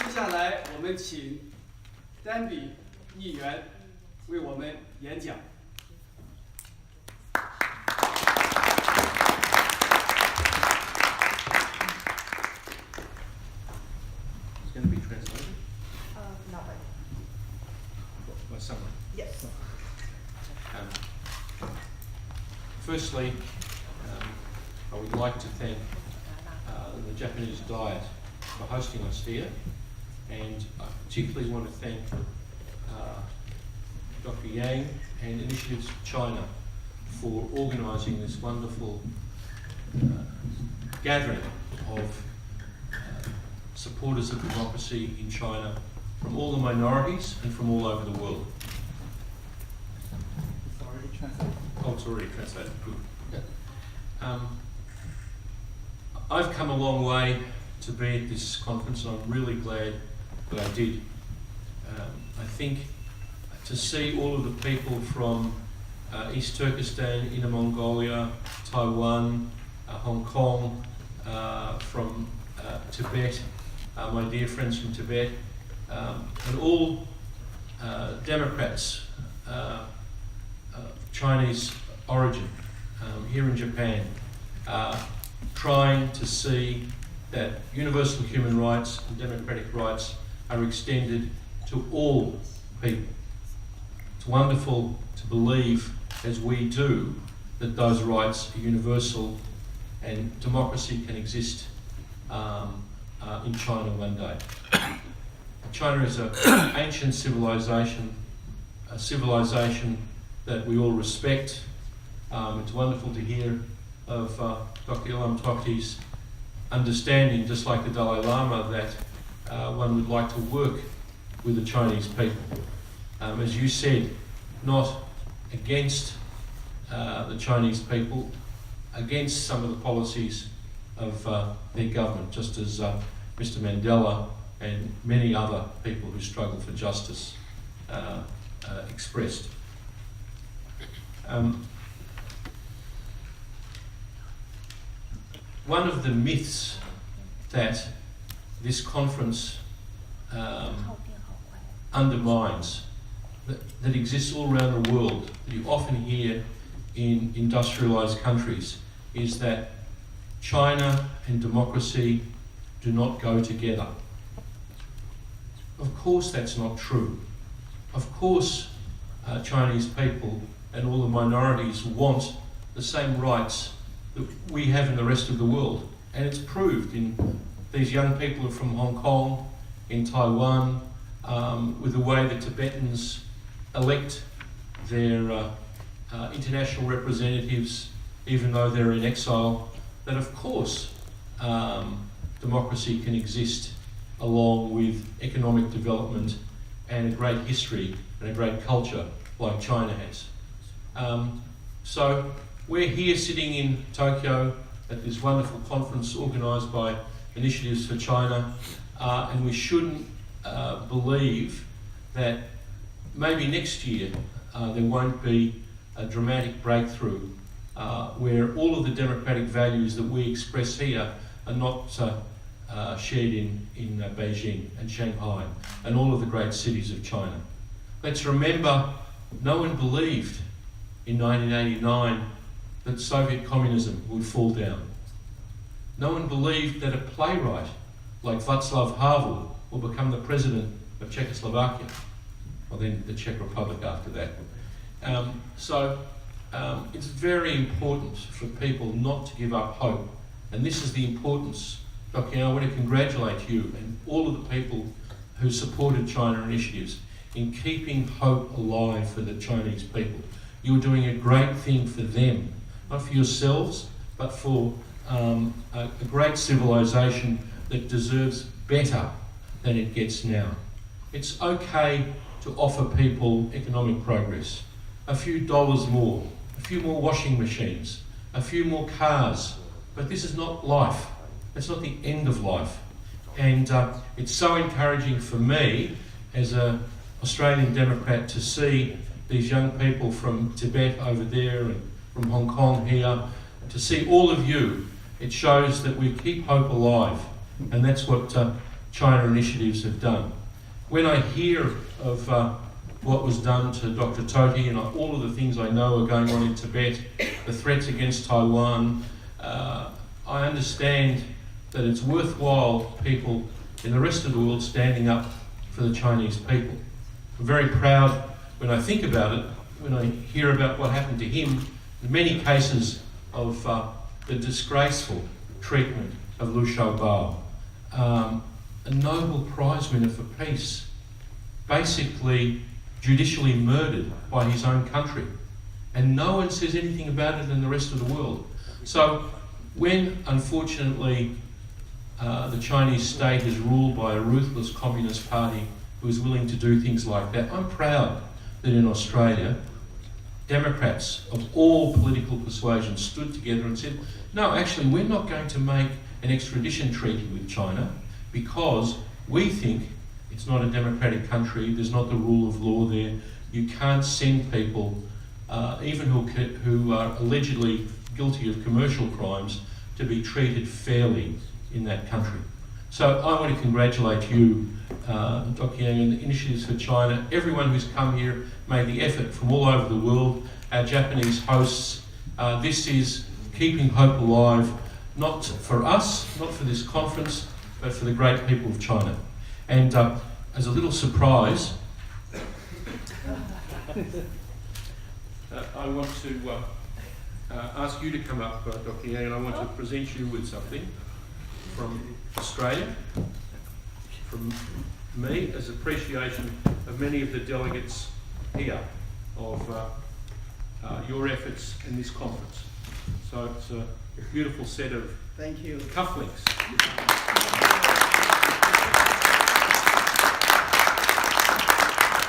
接下来我们请Danby议员为我们演讲。It's going to be translated? Not right. By someone? Yes. Firstly, I would like to thank the Japanese Diet for hosting us here, and I particularly want to thank Dr. Yang and Initiatives China for organising this wonderful gathering of supporters of democracy in China from all the minorities and from all over the world. It's already translated. Oh, it's already translated. Good. Yeah. I've come a long way to be at this conference, and I'm really glad that I did. I think to see all of the people from East Turkestan, Inner Mongolia, Taiwan, Hong Kong, from Tibet, my dear friends from Tibet, and all Democrats, Chinese origin, here in Japan, trying to see that universal human rights and democratic rights are extended to all people. It's wonderful to believe, as we do, that those rights are universal and democracy can exist in China one day. China is an ancient civilization, a civilization that we all respect. It's wonderful to hear of Dr. Ilham Tokti's understanding, just like the Dalai Lama, that one would like to work with the Chinese people. As you said, not against the Chinese people, against some of the policies of their government, just as Mr. Mandela and many other people who struggle for justice expressed. One of the myths that this conference undermines, that exists all around the world, that you often hear in industrialised countries, is that China and democracy do not go together. Of course that's not true. Of course Chinese people and all the minorities want the same rights that we have in the rest of the world. And it's proved in these young people from Hong Kong, in Taiwan, with the way the Tibetans elect their international representatives, even though they're in exile, that of course democracy can exist along with economic development and a great history and a great culture like China has. So we're here sitting in Tokyo at this wonderful conference organised by Initiatives for China, and we shouldn't believe that maybe next year there won't be a dramatic breakthrough where all of the democratic values that we express here are not shared in Beijing and Shanghai and all of the great cities of China. Let's remember, no one believed in 1989 that Soviet communism would fall down. No one believed that a playwright like Václav Havel will become the president of Czechoslovakia, or then the Czech Republic after that. It's very important for people not to give up hope, and this is the importance. Dr. Yang, I want to congratulate you and all of the people who supported China initiatives in keeping hope alive for the Chinese people. You're doing a great thing for them, not for yourselves, but for a great civilization that deserves better than it gets now. It's okay to offer people economic progress, a few dollars more, a few more washing machines, a few more cars, but this is not life. It's not the end of life. And it's so encouraging for me as an Australian Democrat to see these young people from Tibet over there and from Hong Kong here, to see all of you. It shows that we keep hope alive, and that's what China initiatives have done. When I hear of what was done to Dr. Toti and all of the things I know are going on in Tibet, the threats against Taiwan, I understand that it's worthwhile people in the rest of the world standing up for the Chinese people. I'm very proud when I think about it, when I hear about what happened to him, in many cases of the disgraceful treatment of Liu Xiaobao, a Nobel Prize winner for peace, basically judicially murdered by his own country. And no one says anything about it in the rest of the world. So when, unfortunately, the Chinese state is ruled by a ruthless communist party who is willing to do things like that, I'm proud that in Australia, Democrats of all political persuasions stood together and said, no, actually, we're not going to make an extradition treaty with China because we think it's not a democratic country, there's not the rule of law there, you can't send people, even who are allegedly guilty of commercial crimes, to be treated fairly in that country. So I want to congratulate you, Dr. Yang, and the Initiatives for China, everyone who's come here, made the effort from all over the world, our Japanese hosts. This is keeping hope alive, not for us, not for this conference, but for the great people of China. And as a little surprise, I want to ask you to come up, Dr. Yang, and I want to present you with something from Australia, from me, as appreciation of many of the delegates here of your efforts in this conference. So it's a beautiful set of Thank you. cufflinks.